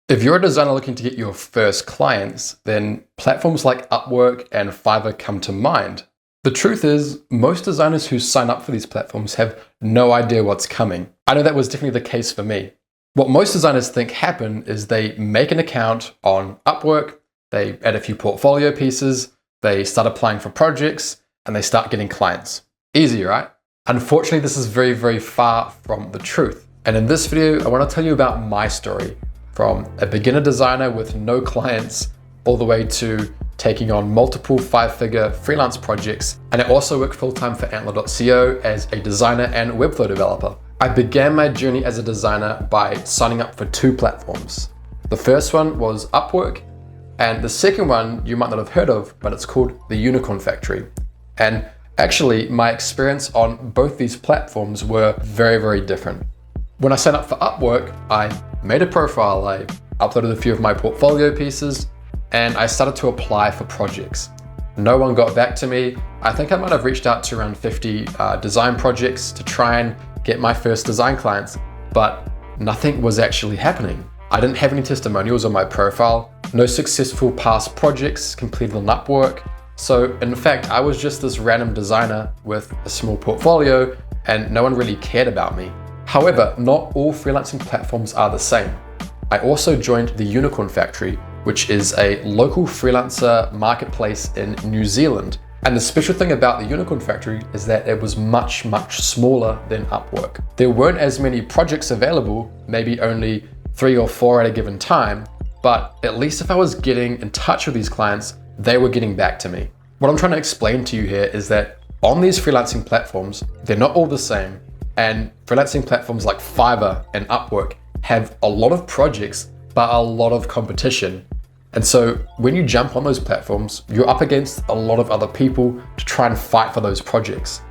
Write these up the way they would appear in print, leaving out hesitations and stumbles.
If you're a designer looking to get your first clients, then platforms like Upwork and Fiverr come to mind. The truth is, most designers who sign up for these platforms have no idea what's coming. I know that was definitely the case for me. What most designers think happen is they make an account on Upwork, they add a few portfolio pieces, they start applying for projects, and they start getting clients. Easy, right? Unfortunately, this is very, very far from the truth. And in this video, I want to tell you about my story, from a beginner designer with no clients all the way to taking on multiple 5-figure freelance projects. And I also work full-time for Antler.co as a designer and Webflow developer. I began my journey as a designer by signing up for 2 platforms. The first one was Upwork, and the second one you might not have heard of, but it's called the Unicorn Factory. And actually, my experience on both these platforms were very, very different. When I signed up for Upwork, I made a profile, I uploaded a few of my portfolio pieces, and I started to apply for projects. No one got back to me. I think I might have reached out to around 50 design projects to try and get my first design clients, but nothing was actually happening. I didn't have any testimonials on my profile, no successful past projects completed on Upwork. So in fact, I was just this random designer with a small portfolio and no one really cared about me. However, not all freelancing platforms are the same. I also joined the Unicorn Factory, which is a local freelancer marketplace in New Zealand. And the special thing about the Unicorn Factory is that it was much, much smaller than Upwork. There weren't as many projects available, maybe only 3 or 4 at a given time, but at least if I was getting in touch with these clients, they were getting back to me. What I'm trying to explain to you here is that on these freelancing platforms, they're not all the same, and freelancing platforms like Fiverr and Upwork have a lot of projects, but a lot of competition. And so when you jump on those platforms, you're up against a lot of other people to try and fight for those projects.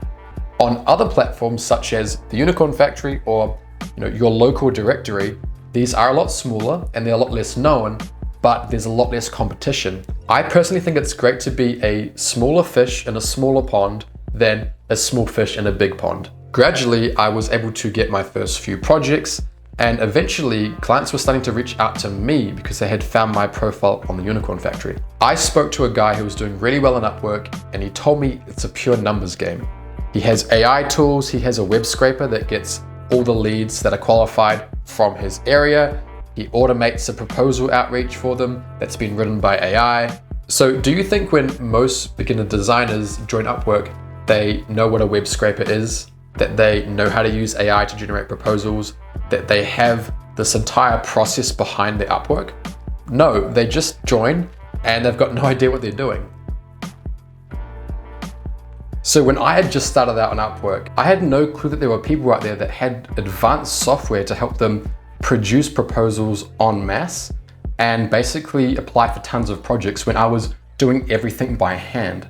On other platforms such as the Unicorn Factory or your local directory, these are a lot smaller and they're a lot less known, but there's a lot less competition. I personally think it's great to be a smaller fish in a smaller pond than a small fish in a big pond. Gradually, I was able to get my first few projects, and eventually clients were starting to reach out to me because they had found my profile on the Unicorn Factory. I spoke to a guy who was doing really well on Upwork, and he told me it's a pure numbers game. He has AI tools, he has a web scraper that gets all the leads that are qualified from his area. He automates a proposal outreach for them that's been written by AI. So do you think when most beginner designers join Upwork, they know what a web scraper is, that they know how to use AI to generate proposals, that they have this entire process behind their Upwork? No, they just join and they've got no idea what they're doing. So when I had just started out on Upwork, I had no clue that there were people out there that had advanced software to help them produce proposals en masse and basically apply for tons of projects when I was doing everything by hand.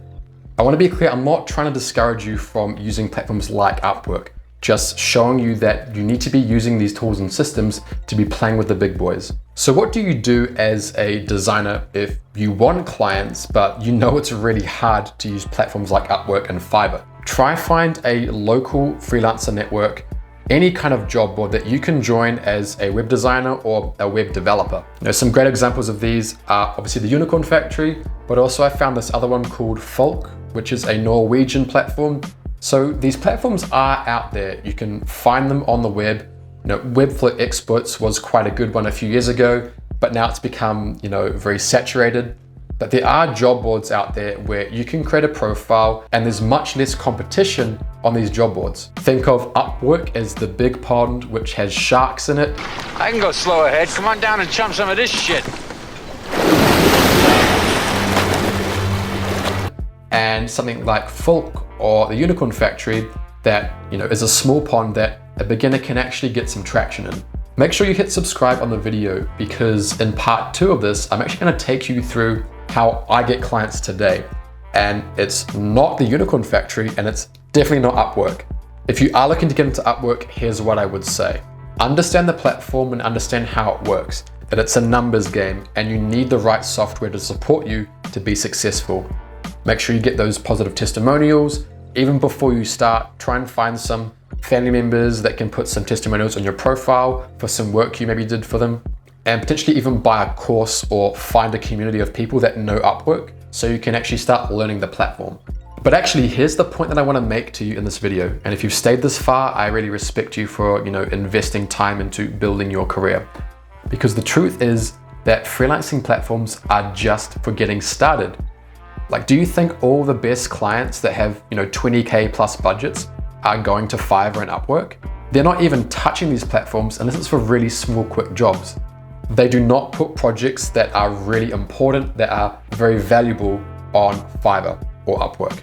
I want to be clear, I'm not trying to discourage you from using platforms like Upwork, just showing you that you need to be using these tools and systems to be playing with the big boys. So what do you do as a designer if you want clients, but you know it's really hard to use platforms like Upwork and Fiverr? Try find a local freelancer network, any kind of job board that you can join as a web designer or a web developer. Some great examples of these are obviously the Unicorn Factory, but also I found this other one called Folk, which is a Norwegian platform. So these platforms are out there. You can find them on the web. Webflow Experts was quite a good one a few years ago, but now it's become, very saturated. But there are job boards out there where you can create a profile and there's much less competition on these job boards. Think of Upwork as the big pond which has sharks in it. I can go slow ahead. Come on down and chum some of this shit. And something like Folk or the Unicorn Factory that is a small pond that a beginner can actually get some traction in. Make sure you hit subscribe on the video because in part 2 of this, I'm actually going to take you through how I get clients today. And it's not the Unicorn Factory and it's definitely not Upwork. If you are looking to get into Upwork, here's what I would say. Understand the platform and understand how it works, that it's a numbers game and you need the right software to support you to be successful. Make sure you get those positive testimonials. Even before you start, try and find some family members that can put some testimonials on your profile for some work you maybe did for them. and potentially even buy a course or find a community of people that know Upwork so you can actually start learning the platform. But actually, here's the point that I want to make to you in this video. And if you've stayed this far, I really respect you for, investing time into building your career. Because the truth is that freelancing platforms are just for getting started. Like, do you think all the best clients that have, 20K plus budgets are going to Fiverr and Upwork? They're not even touching these platforms unless it's for really small, quick jobs. They do not put projects that are really important, that are very valuable on Fiverr or Upwork.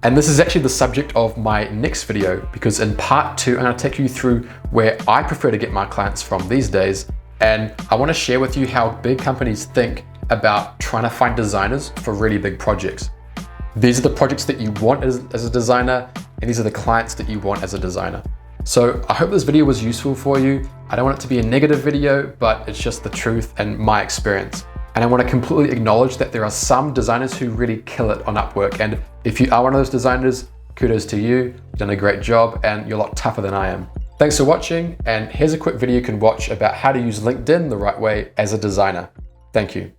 And this is actually the subject of my next video, because in part 2, I'm going to take you through where I prefer to get my clients from these days. And I want to share with you how big companies think about trying to find designers for really big projects. These are the projects that you want as a designer, and these are the clients that you want as a designer. So I hope this video was useful for you. I don't want it to be a negative video, but it's just the truth and my experience. And I want to completely acknowledge that there are some designers who really kill it on Upwork. And if you are one of those designers, kudos to you. You've done a great job and you're a lot tougher than I am. Thanks for watching. And here's a quick video you can watch about how to use LinkedIn the right way as a designer. Thank you.